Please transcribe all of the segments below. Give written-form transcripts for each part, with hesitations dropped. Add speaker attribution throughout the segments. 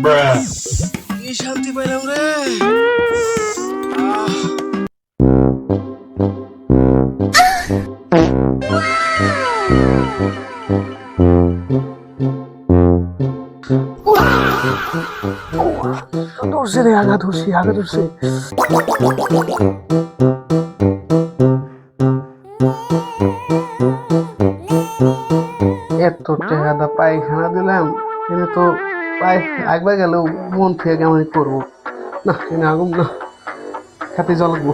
Speaker 1: কি শান্তি পাইলাম রে।
Speaker 2: ধরছে রে, আগা ধরছে। এত টাকা পায়খানা দিলাম, এনে তো পায় একবার গেলেও মন ফিরে কেমন করবো না, এনে আগুন না, খাতে জল লাগবো।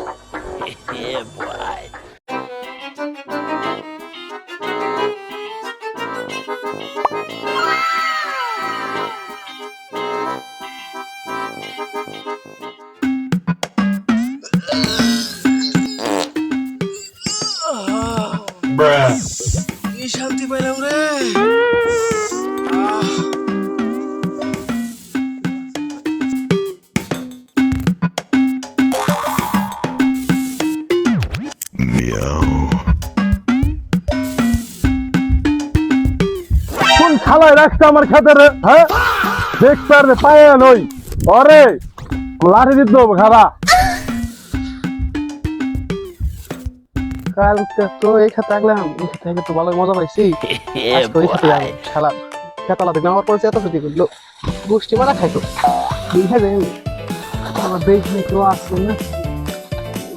Speaker 1: কি শান্তি পাইলাম রে।
Speaker 3: কোন খালায় রাখছে আমার খেতে রে? হ্যাঁ, দেখতে আর পায়ে নই অরে লাঠি দিত খারা।
Speaker 2: কালকে তো এই খাতে আগলাম, এই খাতে আগে তো ভালো মজা পাইছি। আজকে ওই খাতে যাবো, শালা খেতালা দেখলাম আমার পরে এত ক্ষতি করলো, গোষ্ঠী মারা খাইতো। দেখে যাই আমার দেখলে কেউ আসছে না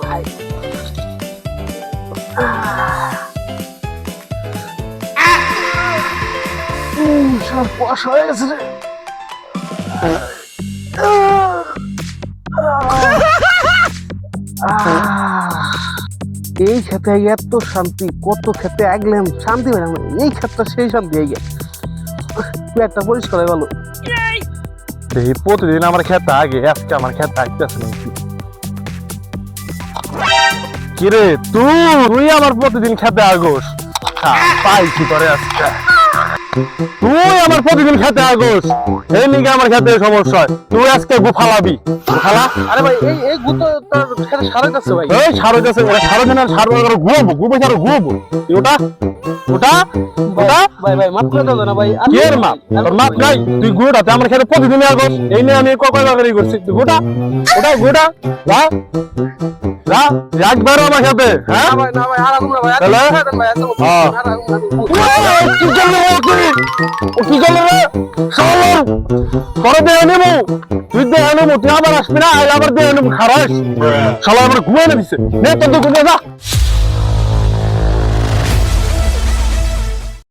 Speaker 2: ভাই। সব কুয়াশা হয়ে গেছে রে। এই খেতে এত শান্তি, কত খেতে আগলাম শান্তি পেলাম না, এই ক্ষেতটা সেই শান্তি হয়ে গেল, একটা পরিষ্কার হয়ে গেল।
Speaker 3: দেখি প্রতিদিন আমার খেতে আগে, আজকে আমার খেতে আসতেছে নাকি? কিরে তুই আমার প্রতিদিন খেতে আগোস, পাই কি করে আজকে? তুই আমার প্রতিদিন খেতে আগোস, এই নিকে আমার খেতে সমস্যা হয়। তুই আজকে গুফালাবি, গুফালা।
Speaker 2: আরে ভাই এই গুতো তার খেতে সারা যাচ্ছে ভাই।
Speaker 3: এই সারো যাচ্ছে, সারো দিন আর সারো ঘুরবো ঘুরবো ঘুরবো। ওটা ওটা ওটা
Speaker 2: ভাই মাফ করে দাও না ভাই।
Speaker 3: কি এর মাপ? তোর মাপ নাই, তুই গুড়াতে আমার খেতে প্রতিদিন আগোস, এই নিয়ে আমি কয়বার করছি। তুই গোটা ওটা গোটা যা যা একবার আমার খেতে। হ্যাঁ
Speaker 2: না ভাই আর আগুন না ভাই,
Speaker 3: তাহলে?
Speaker 2: ভাই এত
Speaker 3: হ্যাঁ।
Speaker 2: আর আগুন না।
Speaker 3: কি করলো কি করলো রে? পরে দেহে নেবো, তুই দেহে নেবো, তুই আবার আসবি না, আবার দেহে নেবো। খারাপ শালা আমার ঘুমাই না দিচ্ছে, নে তোর ঘুমিয়ে যা।